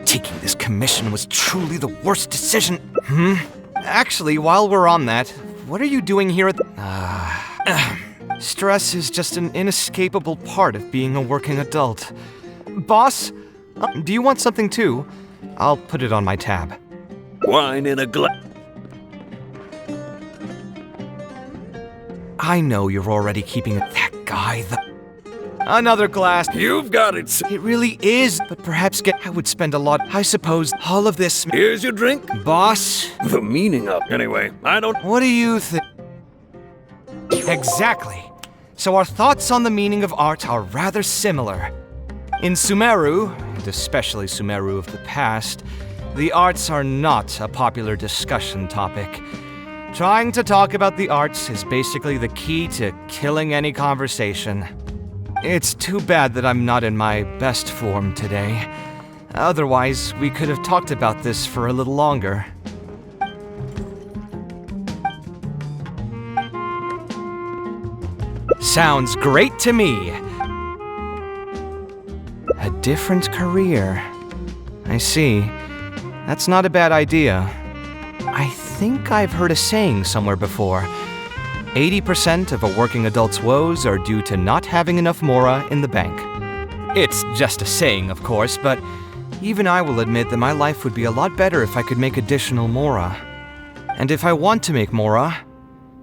Taking this commission was truly the worst decision. Actually, while we're on that, what are you doing here at Stress is just an inescapable part of being a working adult. Boss, do you want something too? I'll put it on my tab. Wine in a glass. I know you're already keeping that guy, Another glass. You've got it. It really is, but perhaps I would spend a lot. I suppose all of this. Here's your drink. Boss? The meaning of. Anyway, I don't. What do you think? Exactly. So our thoughts on the meaning of art are rather similar. In Sumeru, and especially Sumeru of the past, the arts are not a popular discussion topic. Trying to talk about the arts is basically the key to killing any conversation. It's too bad that I'm not in my best form today. Otherwise, we could have talked about this for a little longer. Sounds great to me. A different career. I see. That's not a bad idea. I think I've heard a saying somewhere before. 80% of a working adult's woes are due to not having enough mora in the bank. It's just a saying, of course, but even I will admit that my life would be a lot better if I could make additional mora. And if I want to make mora,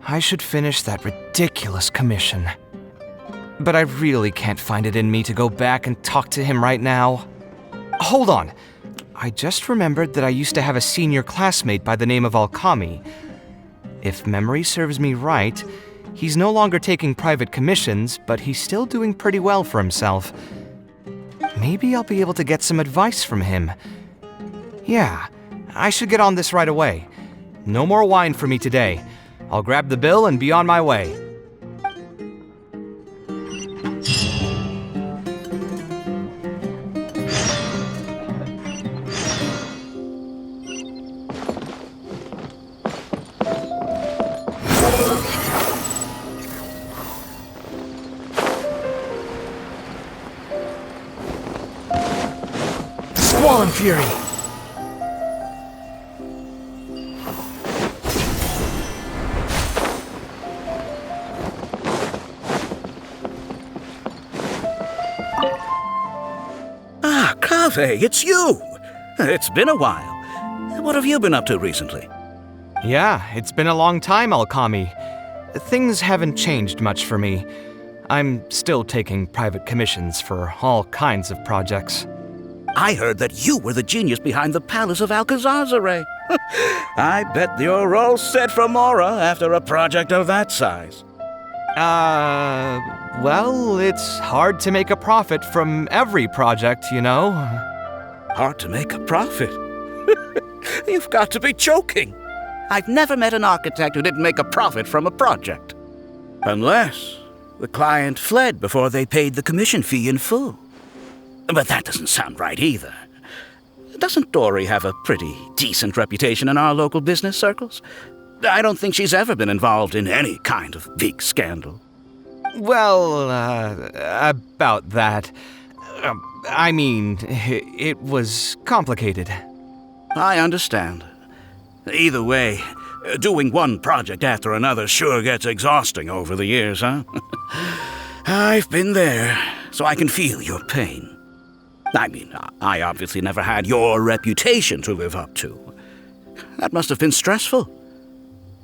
I should finish that ridiculous commission. But I really can't find it in me to go back and talk to him right now. Hold on. I just remembered that I used to have a senior classmate by the name of Alkami. If memory serves me right, he's no longer taking private commissions, but he's still doing pretty well for himself. Maybe I'll be able to get some advice from him. Yeah, I should get on this right away. No more wine for me today. I'll grab the bill and be on my way. Squall Fury! Kaveh, it's you! It's been a while. What have you been up to recently? Yeah, it's been a long time, Alkami. Things haven't changed much for me. I'm still taking private commissions for all kinds of projects. I heard that you were the genius behind the Palace of Alcazazare. I bet you're all set for Mora after a project of that size. Well, it's hard to make a profit from every project, you know? Hard to make a profit? You've got to be joking. I've never met an architect who didn't make a profit from a project. Unless the client fled before they paid the commission fee in full. But that doesn't sound right either. Doesn't Dory have a pretty decent reputation in our local business circles? I don't think she's ever been involved in any kind of big scandal. Well, about that. I mean, it was complicated. I understand. Either way, doing one project after another sure gets exhausting over the years, huh? I've been there, so I can feel your pain. I mean, I obviously never had your reputation to live up to. That must have been stressful.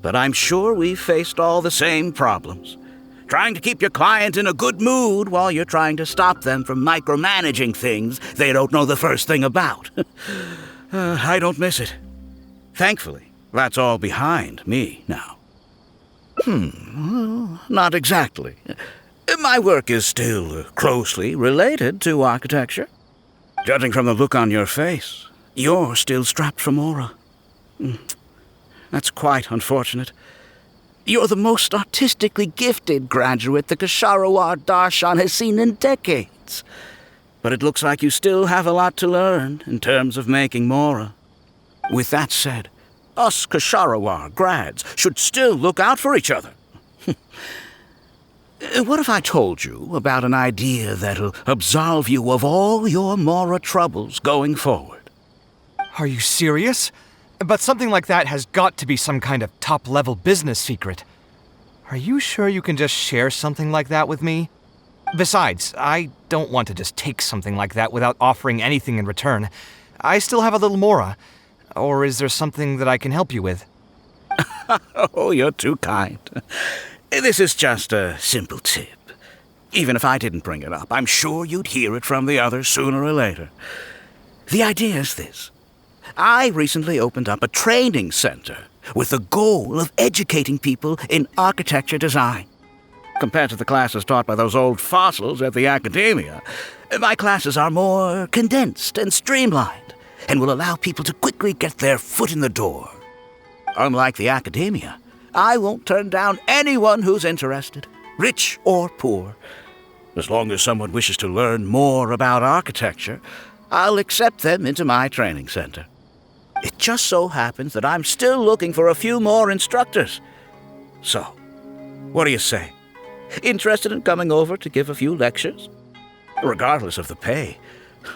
But I'm sure we've faced all the same problems. Trying to keep your client in a good mood while you're trying to stop them from micromanaging things they don't know the first thing about. I don't miss it. Thankfully, that's all behind me now. Not exactly. My work is still closely related to architecture. Judging from the look on your face, you're still strapped for Mora. That's quite unfortunate. You're the most artistically gifted graduate the Ksharawar Darshan has seen in decades. But it looks like you still have a lot to learn in terms of making Mora. With that said, us Ksharawar grads should still look out for each other. What if I told you about an idea that'll absolve you of all your Mora troubles going forward? Are you serious? But something like that has got to be some kind of top-level business secret. Are you sure you can just share something like that with me? Besides, I don't want to just take something like that without offering anything in return. I still have a little mora. Or is there something that I can help you with? Oh, you're too kind. This is just a simple tip. Even if I didn't bring it up, I'm sure you'd hear it from the others sooner or later. The idea is this. I recently opened up a training center with the goal of educating people in architecture design. Compared to the classes taught by those old fossils at the Akademiya, my classes are more condensed and streamlined and will allow people to quickly get their foot in the door. Unlike the Akademiya, I won't turn down anyone who's interested, rich or poor. As long as someone wishes to learn more about architecture, I'll accept them into my training center. It just so happens that I'm still looking for a few more instructors. So, what do you say? Interested in coming over to give a few lectures? Regardless of the pay,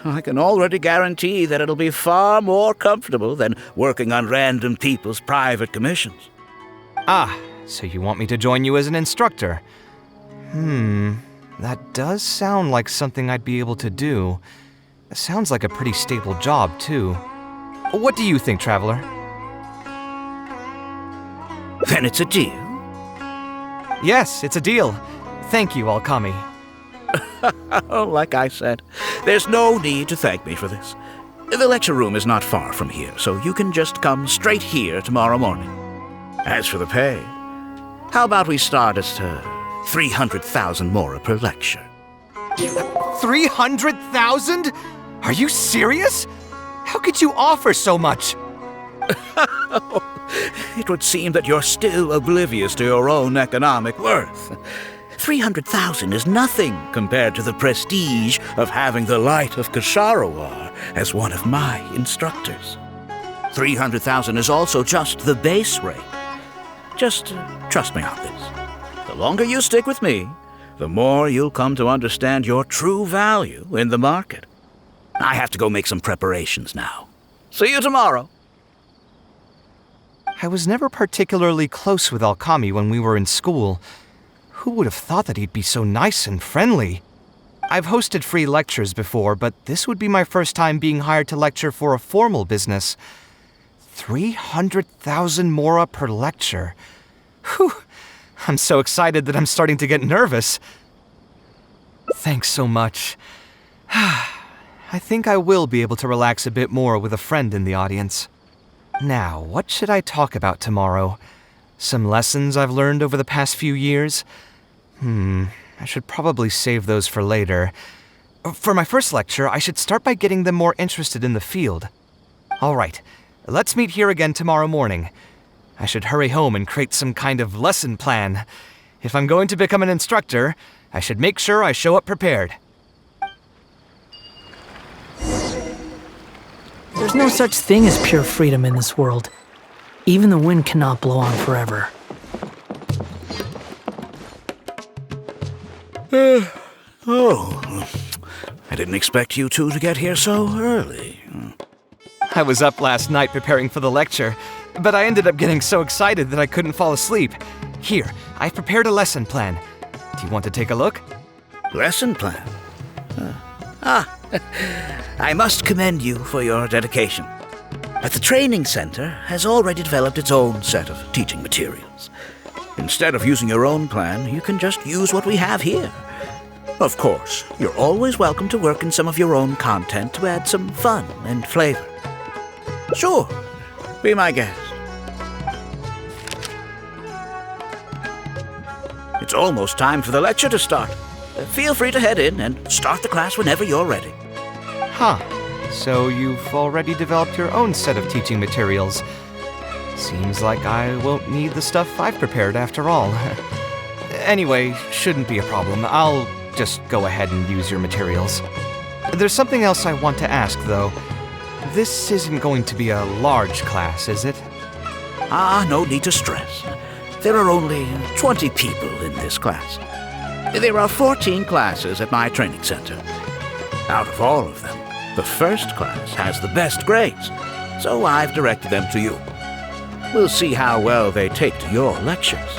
I can already guarantee that it'll be far more comfortable than working on random people's private commissions. Ah, so you want me to join you as an instructor? That does sound like something I'd be able to do. It sounds like a pretty stable job, too. What do you think, Traveler? Then it's a deal. Yes, it's a deal. Thank you, Alkami. Oh, like I said, there's no need to thank me for this. The lecture room is not far from here, so you can just come straight here tomorrow morning. As for the pay, how about we start at 300,000 mora per lecture? 300,000? Are you serious? How could you offer so much? It would seem that you're still oblivious to your own economic worth. 300,000 is nothing compared to the prestige of having the Light of Ksharawar as one of my instructors. 300,000 is also just the base rate. Just trust me on this. The longer you stick with me, the more you'll come to understand your true value in the market. I have to go make some preparations now. See you tomorrow. I was never particularly close with Alkami when we were in school. Who would have thought that he'd be so nice and friendly? I've hosted free lectures before, but this would be my first time being hired to lecture for a formal business. 300,000 mora per lecture. Whew! I'm so excited that I'm starting to get nervous. Thanks so much. I think I will be able to relax a bit more with a friend in the audience. Now, what should I talk about tomorrow? Some lessons I've learned over the past few years? I should probably save those for later. For my first lecture, I should start by getting them more interested in the field. Alright, let's meet here again tomorrow morning. I should hurry home and create some kind of lesson plan. If I'm going to become an instructor, I should make sure I show up prepared. There's no such thing as pure freedom in this world. Even the wind cannot blow on forever. I didn't expect you two to get here so early. I was up last night preparing for the lecture, but I ended up getting so excited that I couldn't fall asleep. Here, I've prepared a lesson plan. Do you want to take a look? Lesson plan? I must commend you for your dedication. The training center has already developed its own set of teaching materials. Instead of using your own plan, you can just use what we have here. Of course, you're always welcome to work in some of your own content to add some fun and flavor. Sure, be my guest. It's almost time for the lecture to start. Feel free to head in and start the class whenever you're ready. Huh. So you've already developed your own set of teaching materials. Seems like I won't need the stuff I've prepared after all. Anyway, shouldn't be a problem. I'll just go ahead and use your materials. There's something else I want to ask, though. This isn't going to be a large class, is it? No need to stress. There are only 20 people in this class. There are 14 classes at my training center. Out of all of them, the first class has the best grades. so I've directed them to you. We'll see how well they take to your lectures.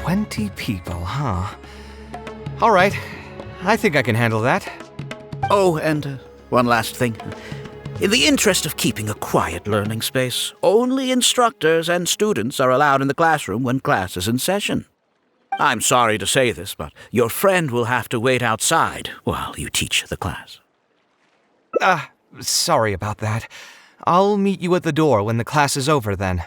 20 people, huh? All right. I think I can handle that. Oh, and one last thing. In the interest of keeping a quiet learning space, only instructors and students are allowed in the classroom when class is in session. I'm sorry to say this, but your friend will have to wait outside while you teach the class. Sorry about that. I'll meet you at the door when the class is over then.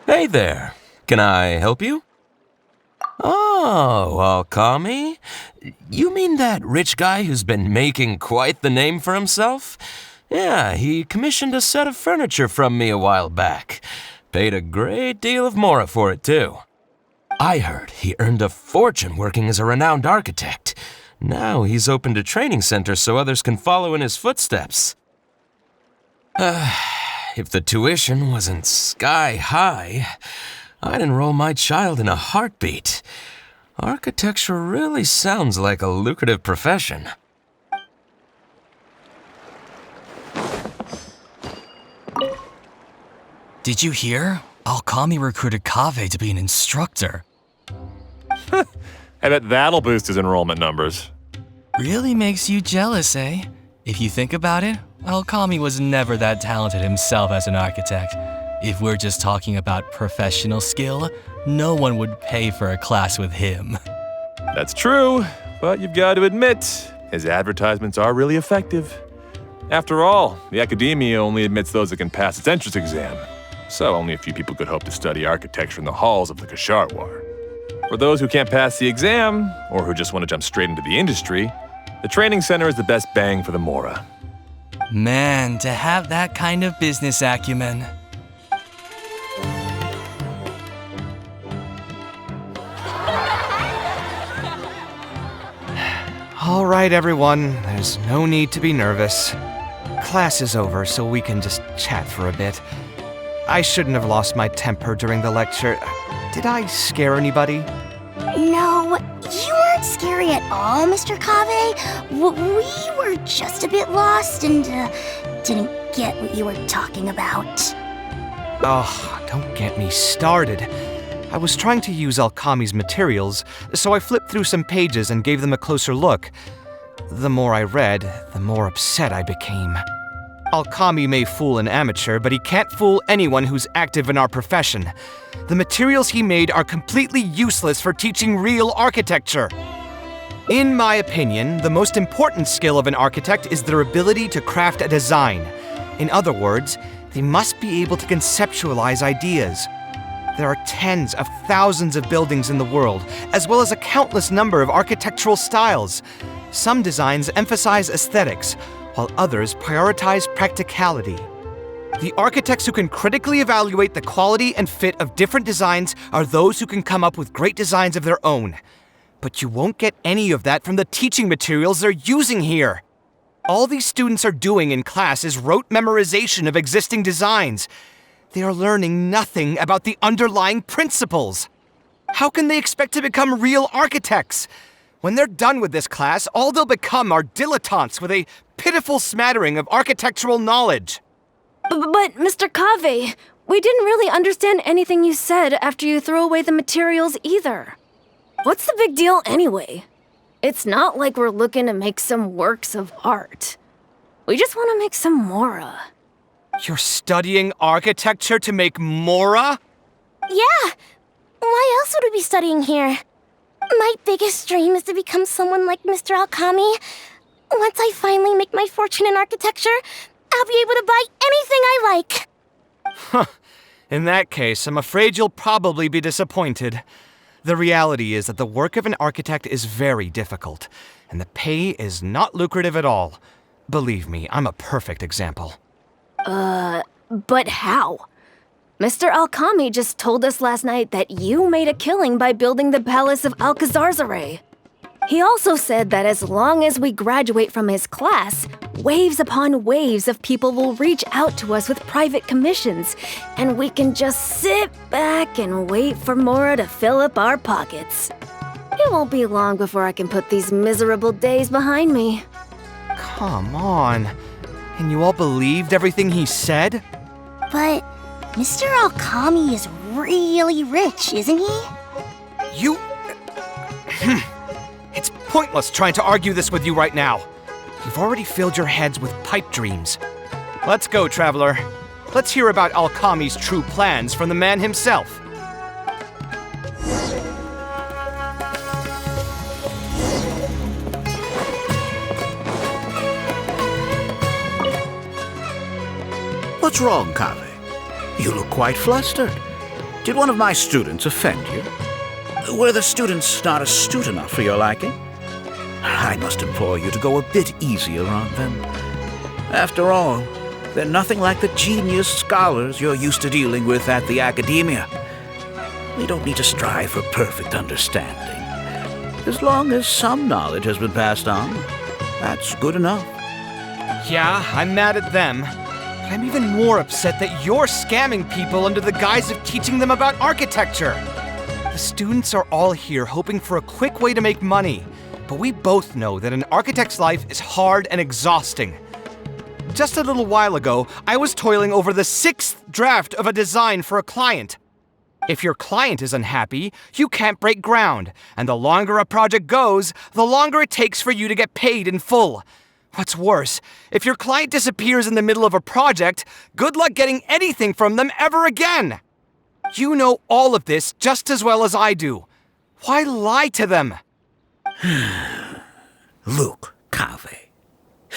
Hey there. Can I help you? Oh, Alkami? You mean that rich guy who's been making quite the name for himself? Yeah, he commissioned a set of furniture from me a while back. Paid a great deal of mora for it, too. I heard he earned a fortune working as a renowned architect. Now he's opened a training center so others can follow in his footsteps. If the tuition wasn't sky high, I'd enroll my child in a heartbeat. Architecture really sounds like a lucrative profession. Did you hear? Alkami recruited Kaveh to be an instructor. I bet that'll boost his enrollment numbers. Really makes you jealous, eh? If you think about it, Alkami was never that talented himself as an architect. If we're just talking about professional skill, no one would pay for a class with him. That's true, but you've got to admit, his advertisements are really effective. After all, the Akademiya only admits those that can pass its entrance exam, so only a few people could hope to study architecture in the halls of the Kasharwar. For those who can't pass the exam, or who just want to jump straight into the industry, the training center is the best bang for the mora. Man, to have that kind of business acumen. All right, everyone. There's no need to be nervous. Class is over, so we can just chat for a bit. I shouldn't have lost my temper during the lecture. Did I scare anybody? No, you weren't scary at all, Mr. Kaveh. We were just a bit lost and didn't get what you were talking about. Oh, don't get me started. I was trying to use Alkami's materials, so I flipped through some pages and gave them a closer look. The more I read, the more upset I became. Alkami may fool an amateur, but he can't fool anyone who's active in our profession. The materials he made are completely useless for teaching real architecture. In my opinion, the most important skill of an architect is their ability to craft a design. In other words, they must be able to conceptualize ideas. There are tens of thousands of buildings in the world, as well as a countless number of architectural styles. Some designs emphasize aesthetics, while others prioritize practicality. The architects who can critically evaluate the quality and fit of different designs are those who can come up with great designs of their own. But you won't get any of that from the teaching materials they're using here. All these students are doing in class is rote memorization of existing designs. They are learning nothing about the underlying principles. How can they expect to become real architects? When they're done with this class, all they'll become are dilettantes with a pitiful smattering of architectural knowledge. But Mr. Kaveh, we didn't really understand anything you said after you threw away the materials either. What's the big deal anyway? It's not like we're looking to make some works of art. We just want to make some mora. You're studying architecture to make mora? Yeah. Why else would we be studying here? My biggest dream is to become someone like Mr. Alkami. Once I finally make my fortune in architecture, I'll be able to buy anything I like. Huh. In that case, I'm afraid you'll probably be disappointed. The reality is that the work of an architect is very difficult, and the pay is not lucrative at all. Believe me, I'm a perfect example. But how? Mr. Alkami just told us last night that you made a killing by building the Palace of Alcazarzaray. He also said that as long as we graduate from his class, waves upon waves of people will reach out to us with private commissions, and we can just sit back and wait for Mora to fill up our pockets. It won't be long before I can put these miserable days behind me. Come on. And you all believed everything he said? But Mr. Alkami is really rich, isn't he? You... It's pointless trying to argue this with you right now. You've already filled your heads with pipe dreams. Let's go, Traveler. Let's hear about Alkami's true plans from the man himself. What's wrong, Kaveh? You look quite flustered. Did one of my students offend you? Were the students not astute enough for your liking? I must implore you to go a bit easier on them. After all, they're nothing like the genius scholars you're used to dealing with at the Akademiya. We don't need to strive for perfect understanding. As long as some knowledge has been passed on, that's good enough. Yeah, I'm mad at them. But I'm even more upset that you're scamming people under the guise of teaching them about architecture. The students are all here hoping for a quick way to make money, but we both know that an architect's life is hard and exhausting. Just a little while ago, I was toiling over the 6th draft of a design for a client. If your client is unhappy, you can't break ground, and the longer a project goes, the longer it takes for you to get paid in full. What's worse, if your client disappears in the middle of a project, good luck getting anything from them ever again. You know all of this just as well as I do. Why lie to them? Look, Kaveh,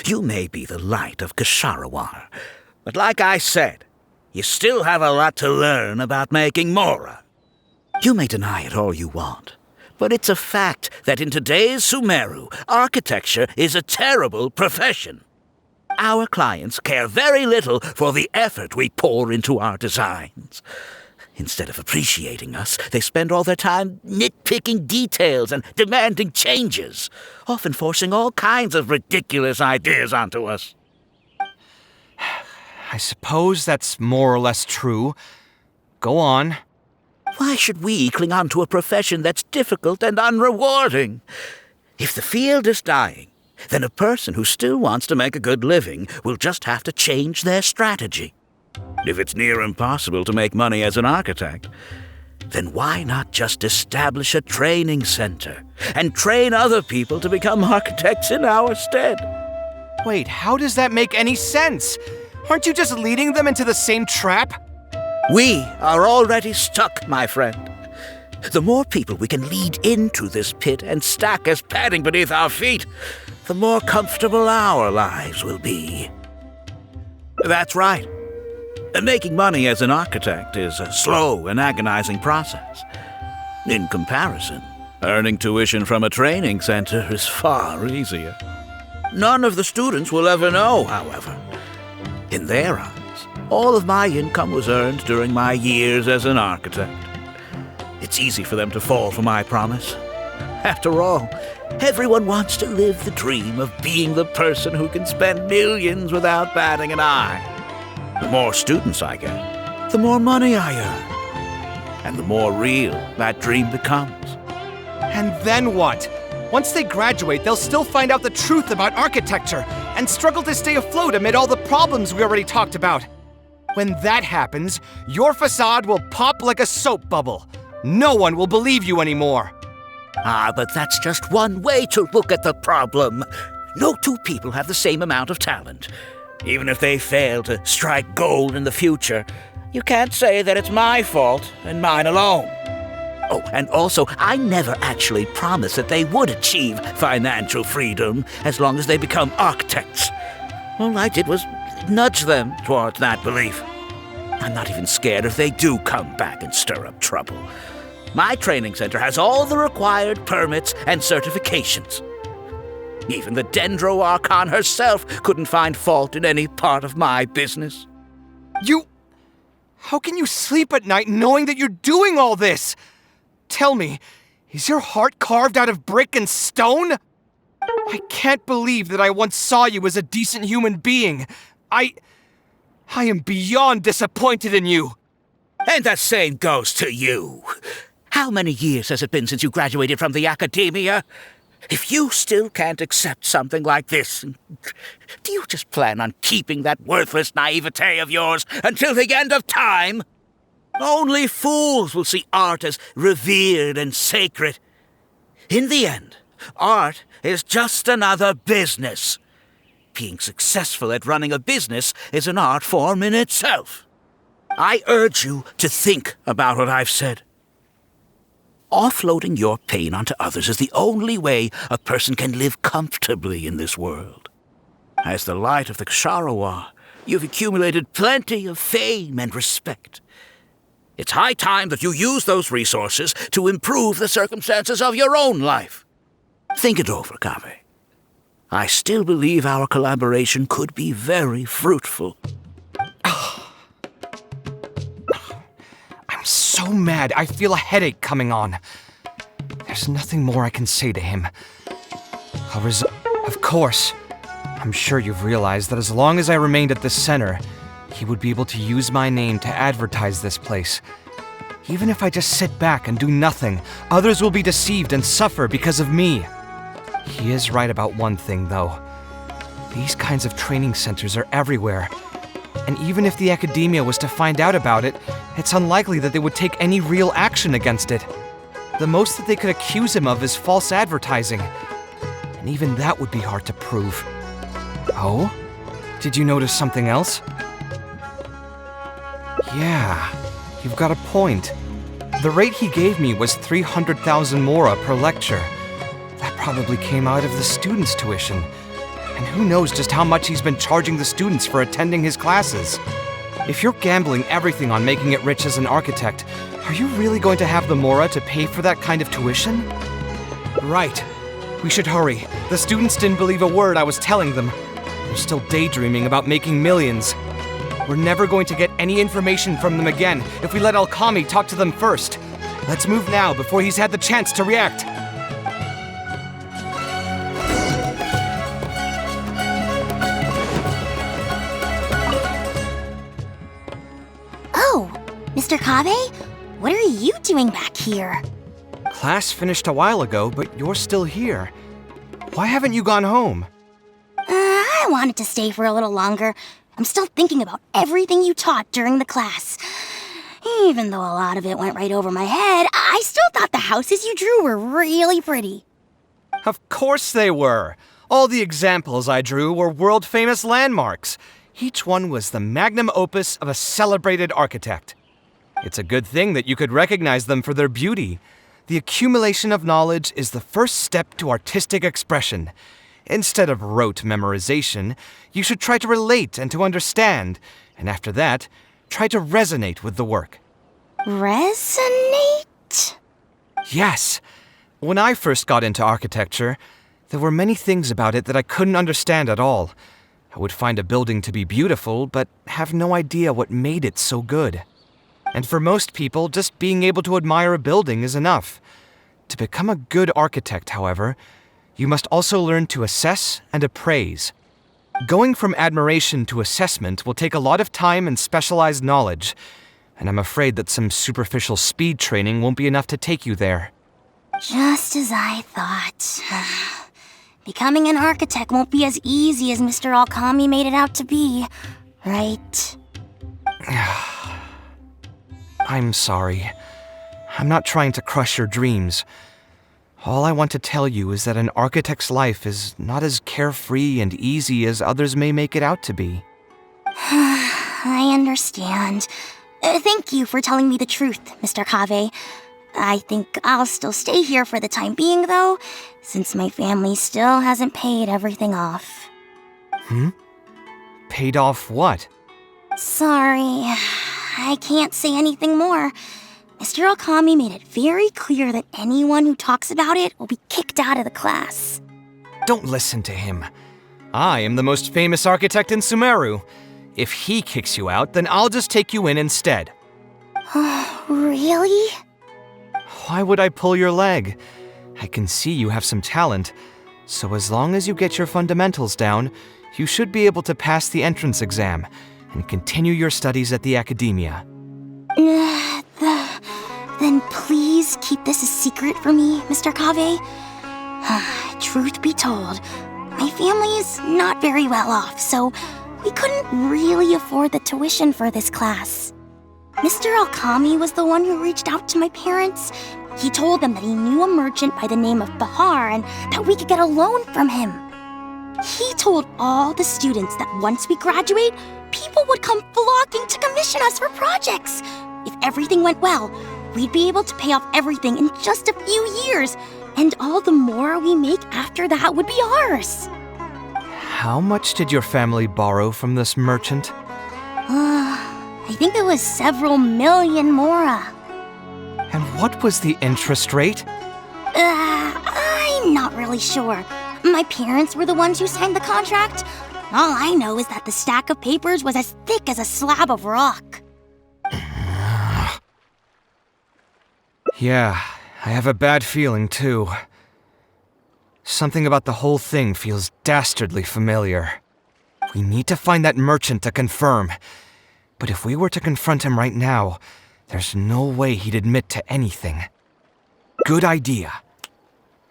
you may be the light of Ksharawar, but like I said, you still have a lot to learn about making Mora. You may deny it all you want, but it's a fact that in today's Sumeru, architecture is a terrible profession. Our clients care very little for the effort we pour into our designs. Instead of appreciating us, they spend all their time nitpicking details and demanding changes, often forcing all kinds of ridiculous ideas onto us. I suppose that's more or less true. Go on. Why should we cling on to a profession that's difficult and unrewarding? If the field is dying, then a person who still wants to make a good living will just have to change their strategy. If it's near impossible to make money as an architect, then why not just establish a training center and train other people to become architects in our stead? Wait, how does that make any sense? Aren't you just leading them into the same trap? We are already stuck, my friend. The more people we can lead into this pit and stack as padding beneath our feet, the more comfortable our lives will be. That's right. Making money as an architect is a slow and agonizing process. In comparison, earning tuition from a training center is far easier. None of the students will ever know, however. In their eyes, all of my income was earned during my years as an architect. It's easy for them to fall for my promise. After all, everyone wants to live the dream of being the person who can spend millions without batting an eye. The more students I get, the more money I earn. And the more real that dream becomes. And then what? Once they graduate, they'll still find out the truth about architecture and struggle to stay afloat amid all the problems we already talked about. When that happens, your facade will pop like a soap bubble. No one will believe you anymore. But that's just one way to look at the problem. No two people have the same amount of talent. Even if they fail to strike gold in the future, you can't say that it's my fault and mine alone. Oh, and also, I never actually promised that they would achieve financial freedom as long as they become architects. All I did was nudge them towards that belief. I'm not even scared if they do come back and stir up trouble. My training center has all the required permits and certifications. Even the Dendro Archon herself couldn't find fault in any part of my business. How can you sleep at night knowing that you're doing all this? Tell me, Is your heart carved out of brick and stone? I can't believe that I once saw you as a decent human being. I am beyond disappointed in you. And the same goes to you. How many years has it been since you graduated from the Akademiya? If you still can't accept something like this, do you just plan on keeping that worthless naivete of yours until the end of time? Only fools will see art as revered and sacred. In the end, art is just another business. Being successful at running a business is an art form in itself. I urge you to think about what I've said. Offloading your pain onto others is the only way a person can live comfortably in this world. As the light of the Ksharowa, you've accumulated plenty of fame and respect. It's high time that you use those resources to improve the circumstances of your own life. Think it over, Kaveh. I still believe our collaboration could be very fruitful. I'm so mad, I feel a headache coming on. There's nothing more I can say to him. Of course. I'm sure you've realized that as long as I remained at this center, he would be able to use my name to advertise this place. Even if I just sit back and do nothing, others will be deceived and suffer because of me. He is right about one thing, though. These kinds of training centers are everywhere. And even if the Akademiya was to find out about it, it's unlikely that they would take any real action against it. The most that they could accuse him of is false advertising. And even that would be hard to prove. Oh? Did you notice something else? Yeah, you've got a point. The rate he gave me was 300,000 mora per lecture. That probably came out of the students' tuition. And who knows just how much he's been charging the students for attending his classes. If you're gambling everything on making it rich as an architect, are you really going to have the mora to pay for that kind of tuition? Right. We should hurry. The students didn't believe a word I was telling them. They're still daydreaming about making millions. We're never going to get any information from them again if we let Alkami talk to them first. Let's move now before he's had the chance to react. Oh, Mr. Kaveh? What are you doing back here? Class finished a while ago, but you're still here. Why haven't you gone home? I wanted to stay for a little longer. I'm still thinking about everything you taught during the class. Even though a lot of it went right over my head, I still thought the houses you drew were really pretty. Of course they were. All the examples I drew were world-famous landmarks. Each one was the magnum opus of a celebrated architect. It's a good thing that you could recognize them for their beauty. The accumulation of knowledge is the first step to artistic expression. Instead of rote memorization, you should try to relate and to understand, and after that, try to resonate with the work. Resonate? Yes. When I first got into architecture, there were many things about it that I couldn't understand at all. I would find a building to be beautiful, but have no idea what made it so good. And for most people, just being able to admire a building is enough. To become a good architect, however, you must also learn to assess and appraise. Going from admiration to assessment will take a lot of time and specialized knowledge, and I'm afraid that some superficial speed training won't be enough to take you there. Just as I thought. Becoming an architect won't be as easy as Mr. Alkami made it out to be, right? I'm sorry. I'm not trying to crush your dreams. All I want to tell you is that an architect's life is not as carefree and easy as others may make it out to be. I understand. Thank you for telling me the truth, Mr. Kaveh. I think I'll still stay here for the time being, though, since my family still hasn't paid everything off. Paid off what? Sorry, I can't say anything more. Mr. Alkami made it very clear that anyone who talks about it will be kicked out of the class. Don't listen to him. I am the most famous architect in Sumeru. If he kicks you out, then I'll just take you in instead. Really? Why would I pull your leg? I can see you have some talent, so as long as you get your fundamentals down, you should be able to pass the entrance exam and continue your studies at the Akademiya. Then please keep this a secret for me, Mr. Kaveh. Truth be told, my family is not very well off, so we couldn't really afford the tuition for this class. Mr. Alkami was the one who reached out to my parents. He told them that he knew a merchant by the name of Fakhr and that we could get a loan from him. He told all the students that once we graduate, people would come flocking to commission us for projects. If everything went well, we'd be able to pay off everything in just a few years, and all the more we make after that would be ours. How much did your family borrow from this merchant? I think it was several million mora. And what was the interest rate? I'm not really sure. My parents were the ones who signed the contract. All I know is that the stack of papers was as thick as a slab of rock. Yeah, I have a bad feeling too. Something about the whole thing feels dastardly familiar. We need to find that merchant to confirm. But if we were to confront him right now, there's no way he'd admit to anything. Good idea.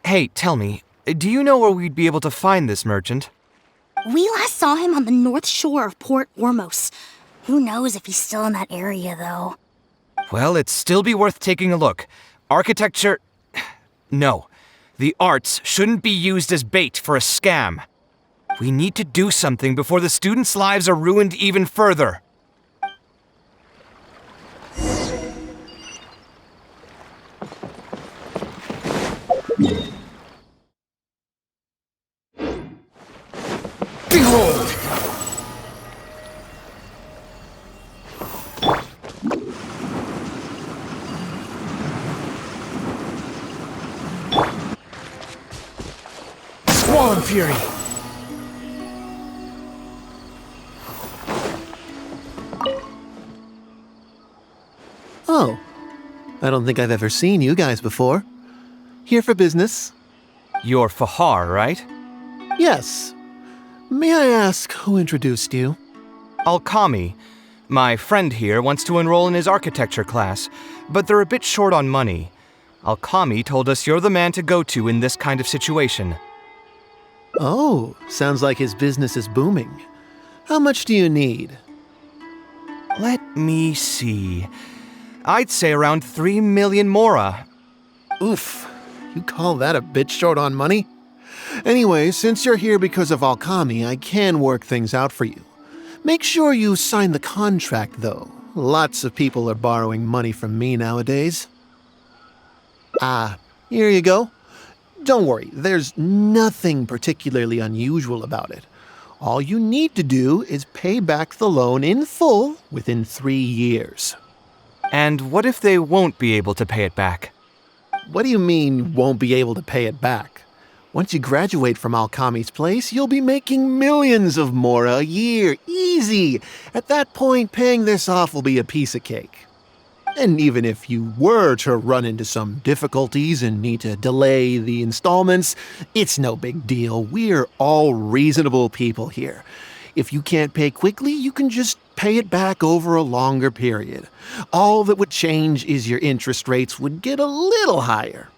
Hey, tell me, do you know where we'd be able to find this merchant? We last saw him on the north shore of Port Ormos. Who knows if he's still in that area, though. Well, it'd still be worth taking a look. Architecture... No. The arts shouldn't be used as bait for a scam. We need to do something before the students' lives are ruined even further. Behold! Squall and Fury! Oh, I don't think I've ever seen you guys before. Here for business? You're Fakhr, right? Yes. May I ask who introduced you? Alkami. My friend here wants to enroll in his architecture class, but they're a bit short on money. Alkami told us you're the man to go to in this kind of situation. Oh, sounds like his business is booming. How much do you need? Let me see. I'd say around 3 million mora. Oof, you call that a bit short on money? Anyway, since you're here because of Alkami, I can work things out for you. Make sure you sign the contract, though. Lots of people are borrowing money from me nowadays. Here you go. Don't worry, there's nothing particularly unusual about it. All you need to do is pay back the loan in full within 3 years. And what if they won't be able to pay it back? What do you mean, won't be able to pay it back? Once you graduate from Alkami's place, you'll be making millions of mora a year, easy. At that point, paying this off will be a piece of cake. And even if you were to run into some difficulties and need to delay the installments, it's no big deal. We're all reasonable people here. If you can't pay quickly, you can just pay it back over a longer period. All that would change is your interest rates would get a little higher.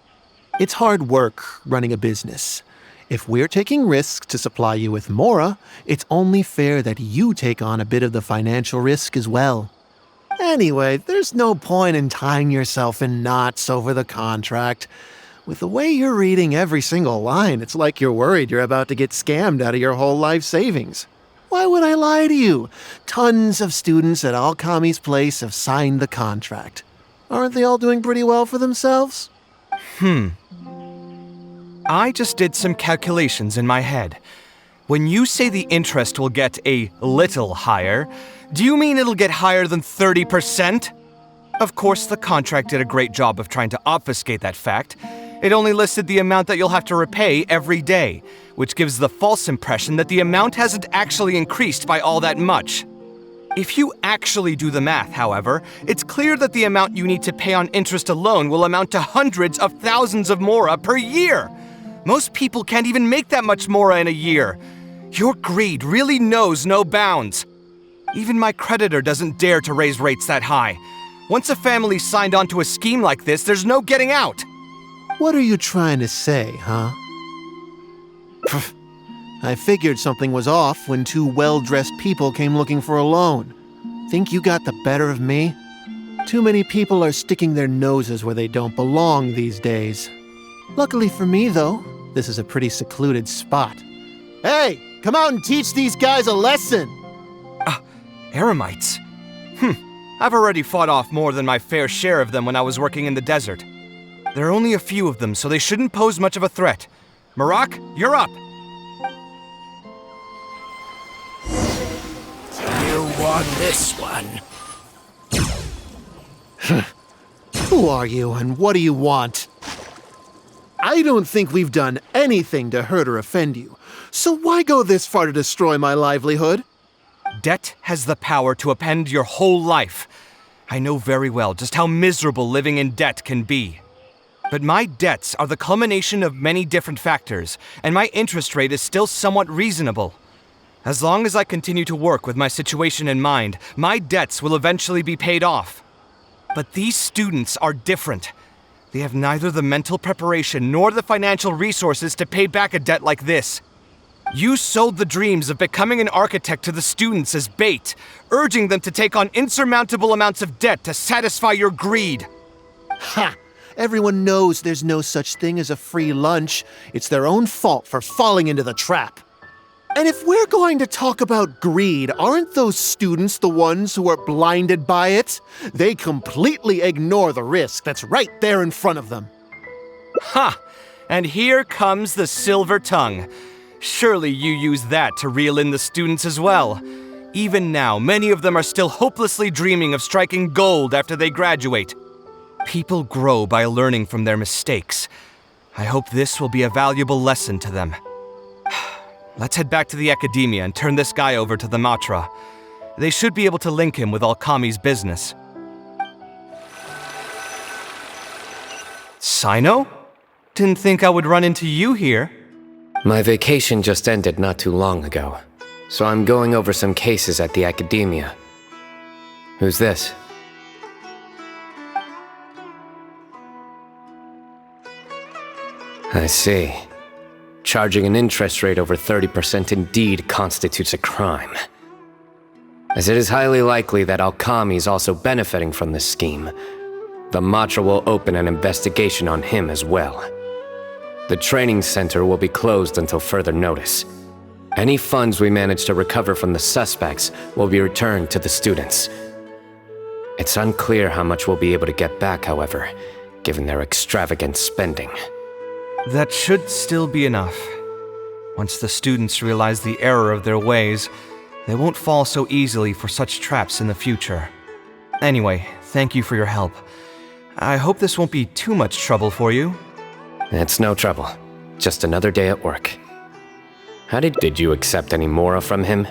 It's hard work running a business. If we're taking risks to supply you with mora, it's only fair that you take on a bit of the financial risk as well. Anyway, there's no point in tying yourself in knots over the contract. With the way you're reading every single line, it's like you're worried you're about to get scammed out of your whole life savings. Why would I lie to you? Tons of students at Alkami's place have signed the contract. Aren't they all doing pretty well for themselves? I just did some calculations in my head. When you say the interest will get a little higher, do you mean it'll get higher than 30%? Of course, the contract did a great job of trying to obfuscate that fact. It only listed the amount that you'll have to repay every day, which gives the false impression that the amount hasn't actually increased by all that much. If you actually do the math, however, it's clear that the amount you need to pay on interest alone will amount to hundreds of thousands of mora per year. Most people can't even make that much mora in a year. Your greed really knows no bounds. Even my creditor doesn't dare to raise rates that high. Once a family's signed on to a scheme like this, there's no getting out. What are you trying to say, huh? I figured something was off when two well-dressed people came looking for a loan. Think you got the better of me? Too many people are sticking their noses where they don't belong these days. Luckily for me, though, this is a pretty secluded spot. Hey, come out and teach these guys a lesson! Eremites? I've already fought off more than my fair share of them when I was working in the desert. There are only a few of them, so they shouldn't pose much of a threat. Marak, you're up! You won this one. Who are you, and what do you want? I don't think we've done anything to hurt or offend you, so why go this far to destroy my livelihood? Debt has the power to upend your whole life. I know very well just how miserable living in debt can be. But my debts are the culmination of many different factors, and my interest rate is still somewhat reasonable. As long as I continue to work with my situation in mind, my debts will eventually be paid off. But these students are different. They have neither the mental preparation nor the financial resources to pay back a debt like this. You sold the dreams of becoming an architect to the students as bait, urging them to take on insurmountable amounts of debt to satisfy your greed. Ha! Everyone knows there's no such thing as a free lunch. It's their own fault for falling into the trap. And if we're going to talk about greed, aren't those students the ones who are blinded by it? They completely ignore the risk that's right there in front of them. Ha! And here comes the silver tongue. Surely you use that to reel in the students as well. Even now, many of them are still hopelessly dreaming of striking gold after they graduate. People grow by learning from their mistakes. I hope this will be a valuable lesson to them. Let's head back to the Akademiya and turn this guy over to the Matra. They should be able to link him with Alkami's business. Cyno? Didn't think I would run into you here. My vacation just ended not too long ago, so I'm going over some cases at the Akademiya. Who's this? I see. Charging an interest rate over 30% indeed constitutes a crime. As it is highly likely that Alkami is also benefiting from this scheme, the Matra will open an investigation on him as well. The training center will be closed until further notice. Any funds we manage to recover from the suspects will be returned to the students. It's unclear how much we'll be able to get back, however, given their extravagant spending. That should still be enough. Once the students realize the error of their ways, they won't fall so easily for such traps in the future. Anyway, thank you for your help. I hope this won't be too much trouble for you. It's no trouble. Just another day at work. How did you accept any mora from him?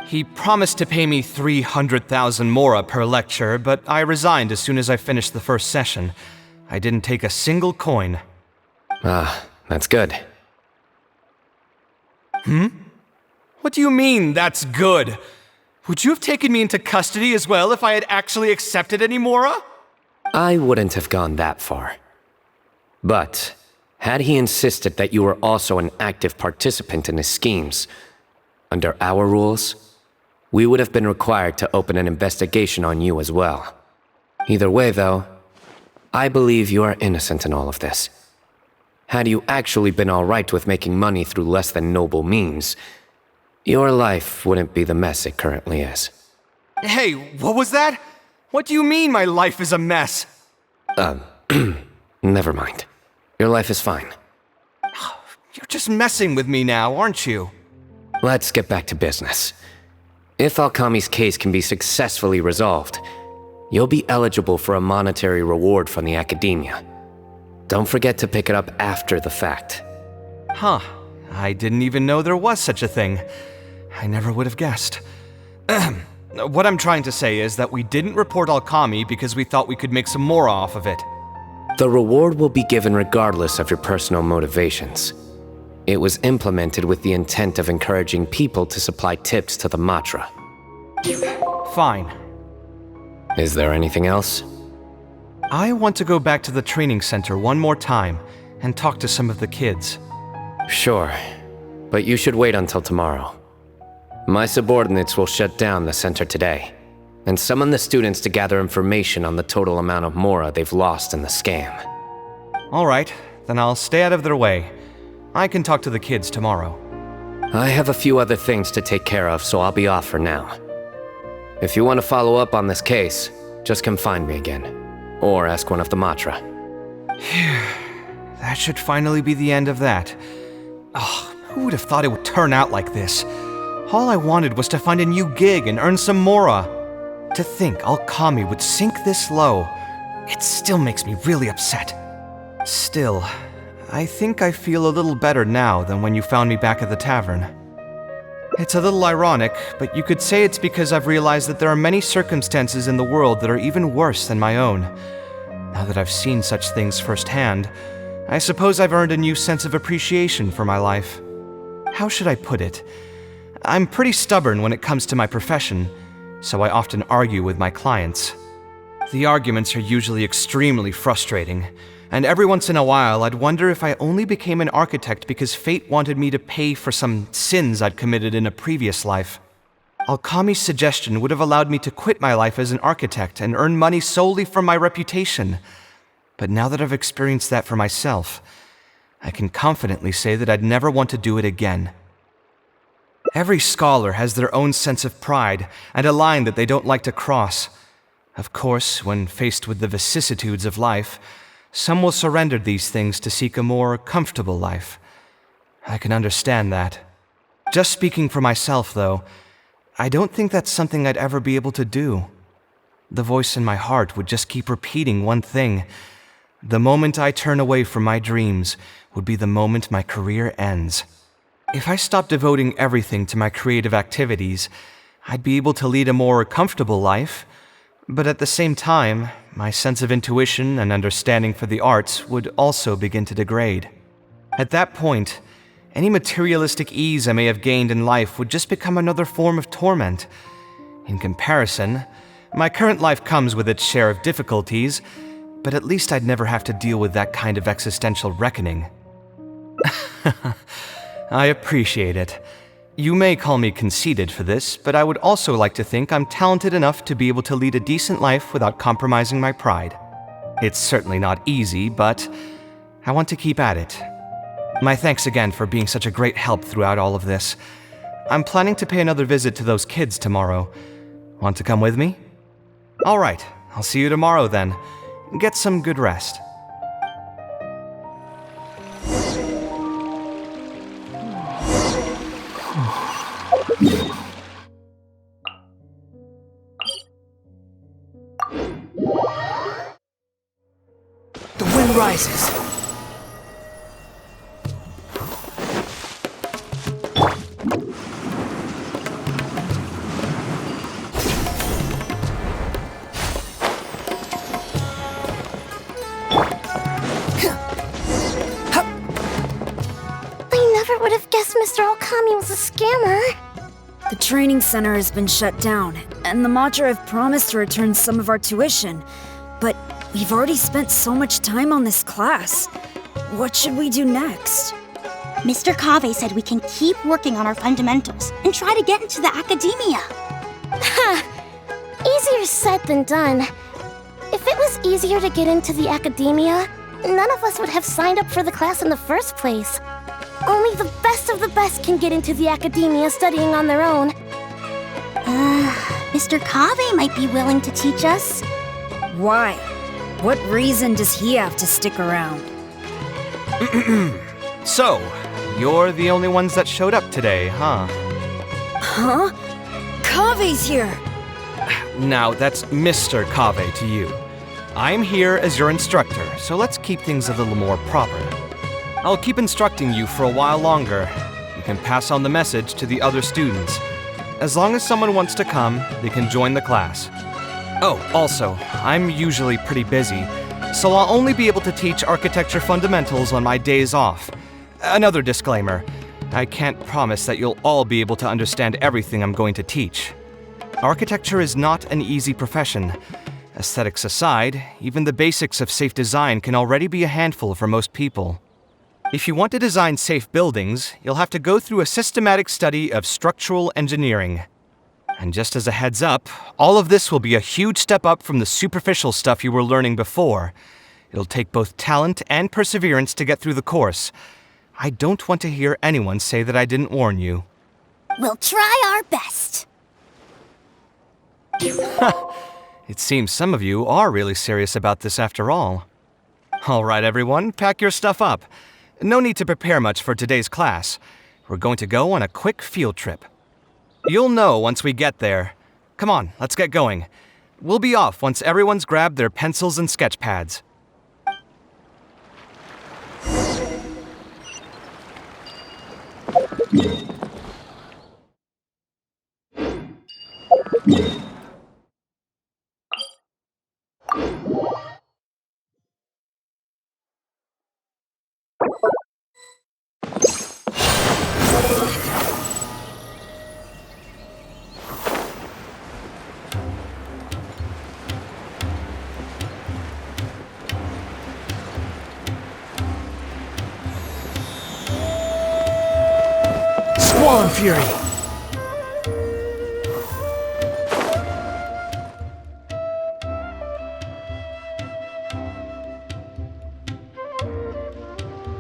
He promised to pay me 300,000 mora per lecture, but I resigned as soon as I finished the first session. I didn't take a single coin. Ah, that's good. What do you mean, that's good? Would you have taken me into custody as well if I had actually accepted any mora? I wouldn't have gone that far. But, had he insisted that you were also an active participant in his schemes, under our rules, we would have been required to open an investigation on you as well. Either way, though, I believe you are innocent in all of this. Had you actually been alright with making money through less than noble means, your life wouldn't be the mess it currently is. Hey, what was that? What do you mean my life is a mess? Never mind. Your life is fine. You're just messing with me now, aren't you? Let's get back to business. If Alkami's case can be successfully resolved, you'll be eligible for a monetary reward from the Akademiya. Don't forget to pick it up after the fact. Huh. I didn't even know there was such a thing. I never would have guessed. What I'm trying to say is that we didn't report Alkami because we thought we could make some more off of it. The reward will be given regardless of your personal motivations. It was implemented with the intent of encouraging people to supply tips to the Matra. Fine. Is there anything else? I want to go back to the training center one more time and talk to some of the kids. Sure, but you should wait until tomorrow. My subordinates will shut down the center today, and summon the students to gather information on the total amount of Mora they've lost in the scam. Alright, then I'll stay out of their way. I can talk to the kids tomorrow. I have a few other things to take care of, so I'll be off for now. If you want to follow up on this case, just come find me again. Or ask one of the Matra. That should finally be the end of that. Oh, who would have thought it would turn out like this? All I wanted was to find a new gig and earn some Mora. To think Alkami would sink this low, it still makes me really upset. Still, I think I feel a little better now than when you found me back at the tavern. It's a little ironic, but you could say it's because I've realized that there are many circumstances in the world that are even worse than my own. Now that I've seen such things firsthand, I suppose I've earned a new sense of appreciation for my life. How should I put it? I'm pretty stubborn when it comes to my profession, so I often argue with my clients. The arguments are usually extremely frustrating, and every once in a while I'd wonder if I only became an architect because fate wanted me to pay for some sins I'd committed in a previous life. Alkami's suggestion would have allowed me to quit my life as an architect and earn money solely from my reputation. But now that I've experienced that for myself, I can confidently say that I'd never want to do it again. Every scholar has their own sense of pride and a line that they don't like to cross. Of course, when faced with the vicissitudes of life, some will surrender these things to seek a more comfortable life. I can understand that. Just speaking for myself, though, I don't think that's something I'd ever be able to do. The voice in my heart would just keep repeating one thing. The moment I turn away from my dreams would be the moment my career ends. If I stopped devoting everything to my creative activities, I'd be able to lead a more comfortable life, but at the same time, my sense of intuition and understanding for the arts would also begin to degrade. At that point, any materialistic ease I may have gained in life would just become another form of torment. In comparison, my current life comes with its share of difficulties, but at least I'd never have to deal with that kind of existential reckoning. I appreciate it. You may call me conceited for this, but I would also like to think I'm talented enough to be able to lead a decent life without compromising my pride. It's certainly not easy, but I want to keep at it. My thanks again for being such a great help throughout all of this. I'm planning to pay another visit to those kids tomorrow. Want to come with me? All right, I'll see you tomorrow then. Get some good rest. The wind rises. I never would have guessed Mr. Alkami was a scammer. The training center has been shut down, and the Matra have promised to return some of our tuition. But we've already spent so much time on this class. What should we do next? Mr. Kaveh said we can keep working on our fundamentals and try to get into the Akademiya. Ha! Easier said than done. If it was easier to get into the Akademiya, none of us would have signed up for the class in the first place. Only the best of the best can get into the Akademiya studying on their own. Mr. Kaveh might be willing to teach us. Why? What reason does he have to stick around? So, you're the only ones that showed up today, huh? Huh? Kaveh's here! Now, that's Mr. Kaveh to you. I'm here as your instructor, so let's keep things a little more proper. I'll keep instructing you for a while longer. You can pass on the message to the other students. As long as someone wants to come, they can join the class. Oh, also, I'm usually pretty busy, so I'll only be able to teach architecture fundamentals on my days off. Another disclaimer, I can't promise that you'll all be able to understand everything I'm going to teach. Architecture is not an easy profession. Aesthetics aside, even the basics of safe design can already be a handful for most people. If you want to design safe buildings, you'll have to go through a systematic study of structural engineering. And just as a heads up, all of this will be a huge step up from the superficial stuff you were learning before. It'll take both talent and perseverance to get through the course. I don't want to hear anyone say that I didn't warn you. We'll try our best. It seems some of you are really serious about this after all. All right, everyone, pack your stuff up. No need to prepare much for today's class. We're going to go on a quick field trip. You'll know once we get there. Come on, let's get going. We'll be off once everyone's grabbed their pencils and sketch pads. Swan Fury!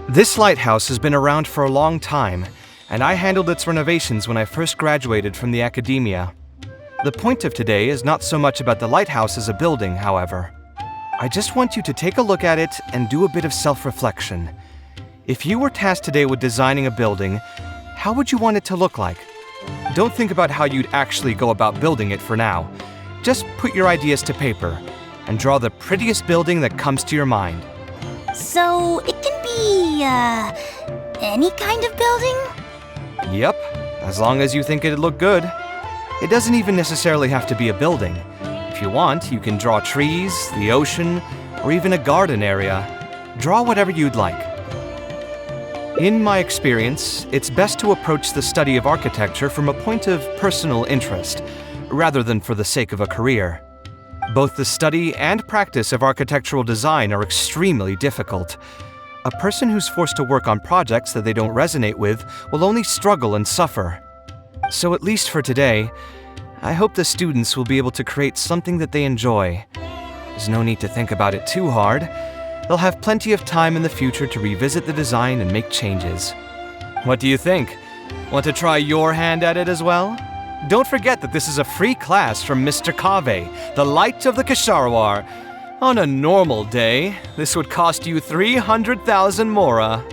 This lighthouse has been around for a long time, and I handled its renovations when I first graduated from the Akademiya. The point of today is not so much about the lighthouse as a building, however. I just want you to take a look at it and do a bit of self-reflection. If you were tasked today with designing a building, how would you want it to look like? Don't think about how you'd actually go about building it for now. Just put your ideas to paper and draw the prettiest building that comes to your mind. So, it can be, any kind of building? Yep, as long as you think it'd look good. It doesn't even necessarily have to be a building. If you want, you can draw trees, the ocean, or even a garden area. Draw whatever you'd like. In my experience, it's best to approach the study of architecture from a point of personal interest, rather than for the sake of a career. Both the study and practice of architectural design are extremely difficult. A person who's forced to work on projects that they don't resonate with will only struggle and suffer. So at least for today, I hope the students will be able to create something that they enjoy. There's no need to think about it too hard. They'll have plenty of time in the future to revisit the design and make changes. What do you think? Want to try your hand at it as well? Don't forget that this is a free class from Mr. Kaveh, the Light of the Kshahrewar. On a normal day, this would cost you 300,000 mora.